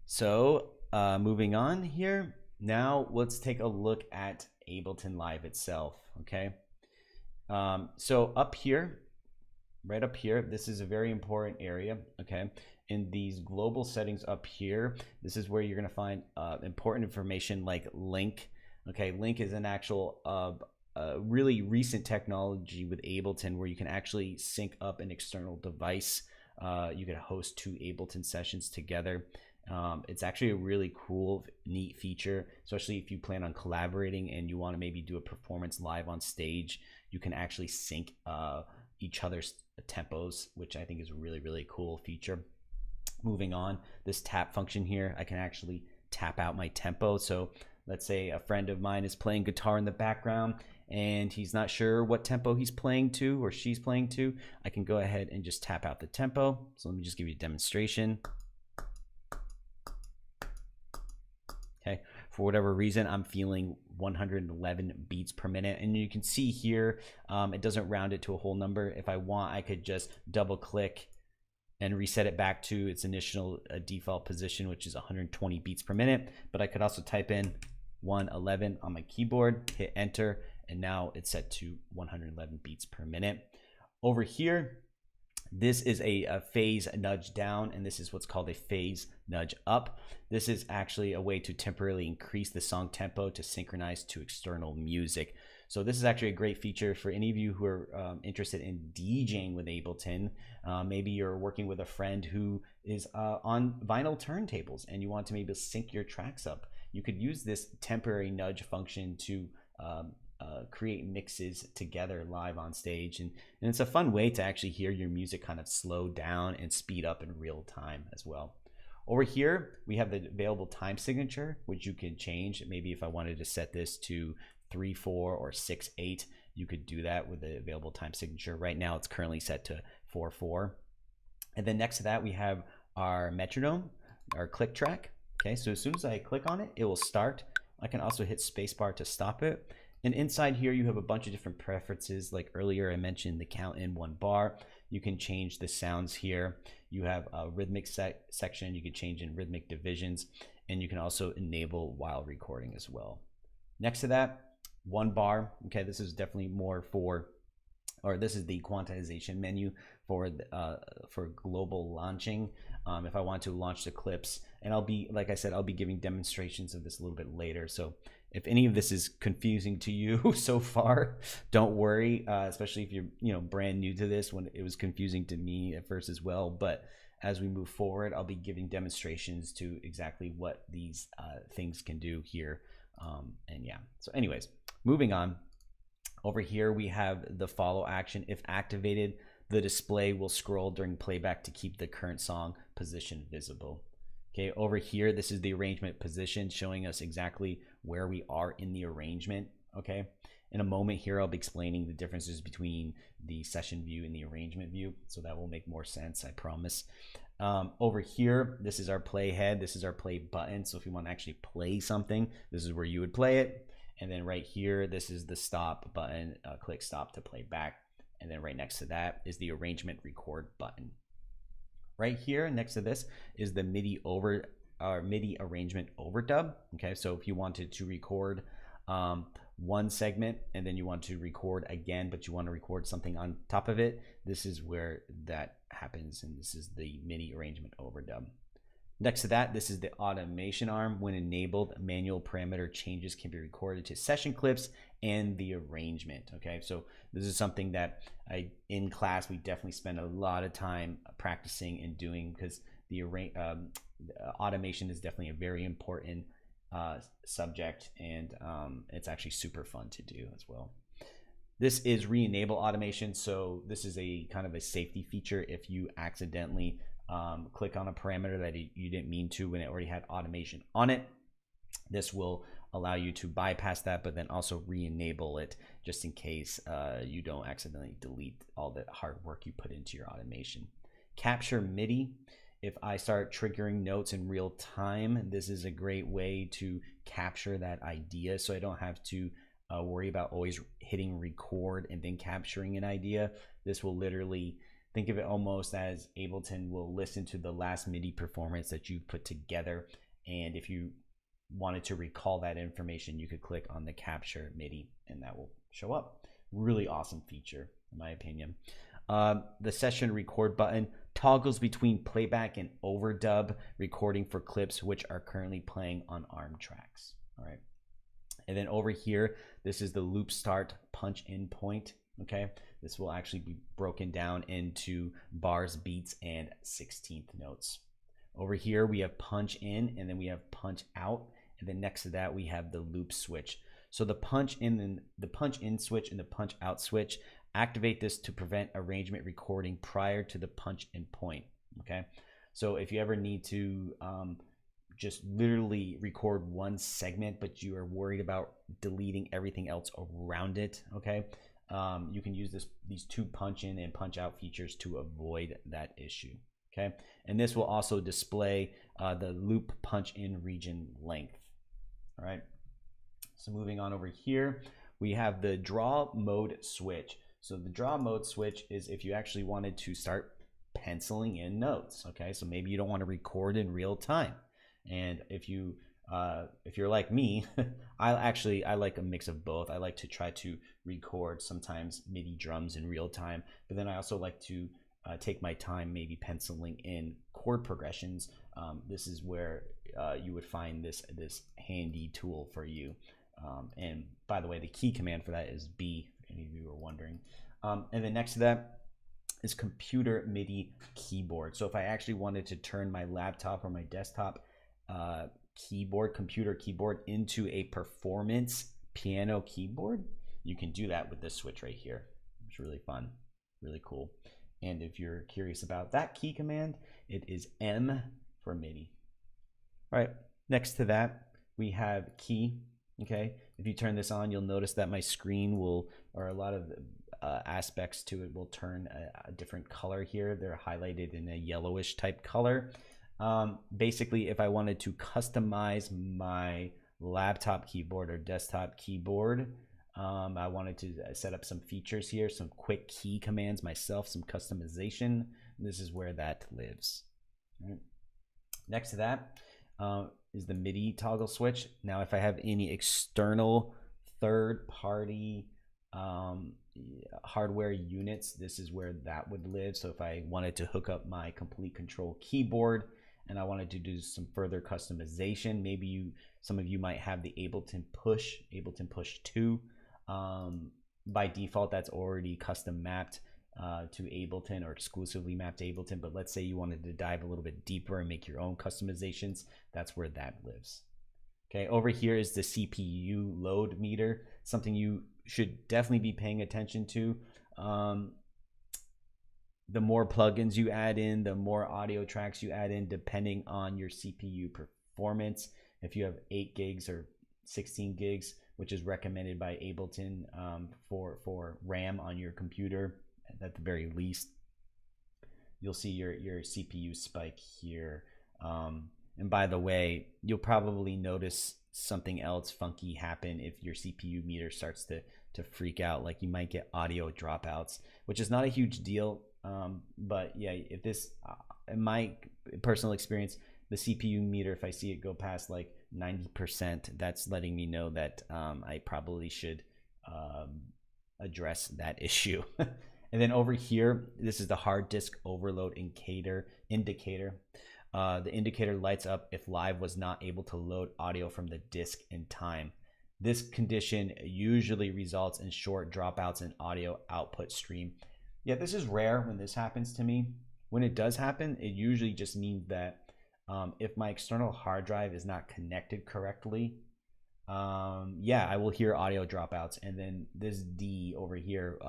So moving on here, now let's take a look at Ableton Live itself, okay? So up here, right up here, this is a very important area, okay? In these global settings up here, this is where you're gonna find important information like Link. Okay, Link is an actual really recent technology with Ableton where you can actually sync up an external device. You can host two Ableton sessions together. It's actually a really cool, neat feature, especially if you plan on collaborating and you want to maybe do a performance live on stage. You can actually sync each other's tempos, which I think is a really, really cool feature. Moving on, this tap function here, I can actually tap out my tempo. So let's say a friend of mine is playing guitar in the background and he's not sure what tempo he's playing to or she's playing to. I can go ahead and just tap out the tempo. So let me just give you a demonstration. Okay, for whatever reason, I'm feeling 111 beats per minute. And you can see here, it doesn't round it to a whole number. If I want, I could just double click and reset it back to its initial default position, which is 120 beats per minute. But I could also type in 111 on my keyboard, hit enter, and now it's set to 111 beats per minute. Over here, this is a phase nudge down, and this is what's called a phase nudge up. This is actually a way to temporarily increase the song tempo to synchronize to external music. So this is actually a great feature for any of you who are interested in DJing with Ableton. Maybe you're working with a friend who is on vinyl turntables and you want to maybe sync your tracks up. You could use this temporary nudge function to create mixes together live on stage. And it's a fun way to actually hear your music kind of slow down and speed up in real time as well. Over here, we have the available time signature, which you can change. Maybe if I wanted to set this to 3/4 or 6/8, you could do that with the available time signature. Right now it's currently set to 4/4. And then next to that we have our metronome, our click track. Okay, so as soon as I click on it, it will start. I can also hit spacebar to stop it. And inside here you have a bunch of different preferences. Like earlier I mentioned the count in 1 bar. You can change the sounds here. You have a rhythmic section. You can change in rhythmic divisions, and you can also enable while recording as well. Next to that, 1 bar. Okay, this is definitely more for, or this is the quantization menu for global launching. If I want to launch the clips, and I'll be, like I said, I'll be giving demonstrations of this a little bit later. So if any of this is confusing to you so far, don't worry, especially if you're brand new to this, when it was confusing to me at first as well. But as we move forward, I'll be giving demonstrations to exactly what these things can do here. And yeah, so anyways, moving on. Over here we have the follow action. If activated, the display will scroll during playback to keep the current song position visible. Okay, over here, this is the arrangement position, showing us exactly where we are in the arrangement. Okay, in a moment here, I'll be explaining the differences between the session view and the arrangement view, so that will make more sense, I promise. Over here, this is our play head, this is our play button. So if you want to actually play something, this is where you would play it. And then right here, this is the stop button, click stop to play back. And then right next to that is the arrangement record button. Right here next to this is the MIDI arrangement overdub. Okay, so if you wanted to record one segment and then you want to record again, but you want to record something on top of it, this is where that happens, and this is the MIDI arrangement overdub. Next to that, this is the automation arm. When enabled, manual parameter changes can be recorded to session clips and the arrangement. Okay, so this is something that in class we definitely spend a lot of time practicing and doing, because the automation is definitely a very important subject, and it's actually super fun to do as well. This is re-enable automation. So this is a kind of a safety feature. If you accidentally click on a parameter that you didn't mean to when it already had automation on it, this will allow you to bypass that, but then also re-enable it just in case you don't accidentally delete all the hard work you put into your automation. Capture MIDI. If I start triggering notes in real time, this is a great way to capture that idea, so I don't have to worry about always hitting record and then capturing an idea. This Think of it almost as Ableton will listen to the last MIDI performance that you've put together, and if you wanted to recall that information, you could click on the capture MIDI and that will show up. Really awesome feature in my opinion. The session record button toggles between playback and overdub recording for clips which are currently playing on ARM tracks. All right, and then over here, this is the loop start punch in point. Okay, this will actually be broken down into bars, beats, and 16th notes. Over here we have punch in, and then we have punch out, and then next to that we have the loop switch. So the punch in and the punch in switch and the punch out switch activate this to prevent arrangement recording prior to the punch in point. Okay, so if you ever need to just literally record one segment, but you are worried about deleting everything else around it, okay, you can use these two punch in and punch out features to avoid that issue. Okay, and this will also display the loop punch in region length. All right, so moving on over here, we have the draw mode switch. So the draw mode switch is if you actually wanted to start penciling in notes. Okay, so maybe you don't want to record in real time, and if you're like me, I like a mix of both. I like to try to record sometimes MIDI drums in real time, but then I also like to take my time maybe penciling in chord progressions. This is where you would find this handy tool for you. And by the way, the key command for that is B, if any of you were wondering. And then next to that is computer MIDI keyboard. So if I actually wanted to turn my laptop or my desktop computer keyboard into a performance piano keyboard, you can do that with this switch right here. It's really fun, really cool. And if you're curious about that key command, it is M for MIDI. All right, next to that, we have key. Okay, if you turn this on, you'll notice that my screen will, or a lot of aspects to it will turn a different color here. They're highlighted in a yellowish type color. Basically, if I wanted to customize my laptop keyboard or desktop keyboard, I wanted to set up some features here, some quick key commands myself, some customization. This is where that lives. All right. Next to that is the MIDI toggle switch. Now, if I have any external third-party hardware units, this is where that would live. So if I wanted to hook up my complete control keyboard and I wanted to do some further customization, maybe some of you might have the Ableton Push 2. By default, that's already custom mapped to Ableton or exclusively mapped to Ableton, but let's say you wanted to dive a little bit deeper and make your own customizations, that's where that lives. Okay, over here is the CPU load meter, something you should definitely be paying attention to. The more plugins you add in, the more audio tracks you add in, depending on your CPU performance. If you have 8 gigs or 16 gigs, which is recommended by Ableton for RAM on your computer, at the very least, you'll see your CPU spike here. And by the way, you'll probably notice something else funky happen if your CPU meter starts to freak out. Like you might get audio dropouts, which is not a huge deal. But yeah, if this, in my personal experience, the CPU meter, if I see it go past like 90%, that's letting me know that I probably should address that issue. And then over here, this is the hard disk overload indicator. The indicator lights up if live was not able to load audio from the disk in time. This condition usually results in short dropouts in audio output stream. Yeah, this is rare when this happens to me. When it does happen, it usually just means that if my external hard drive is not connected correctly, yeah, I will hear audio dropouts, and then this D over here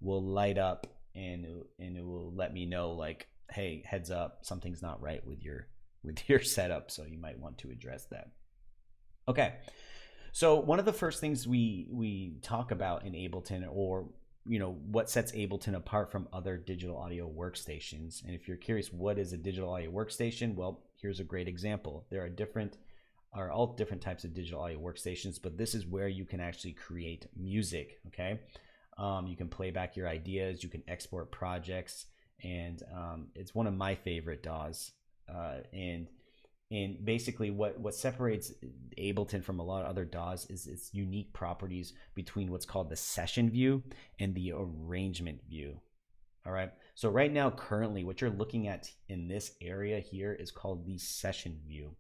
will light up and it will let me know, like, hey, heads up, something's not right with your setup, so you might want to address that. Okay, so one of the first things we talk about in Ableton, or what sets Ableton apart from other digital audio workstations, and if you're curious what is a digital audio workstation, well, here's a great example. There are all different types of digital audio workstations, but this is where you can actually create music. Okay, you can play back your ideas, you can export projects, and it's one of my favorite DAWs. And basically what separates Ableton from a lot of other DAWs is its unique properties between what's called the session view and the arrangement view. All right, so right now, currently, what you're looking at in this area here is called the session view.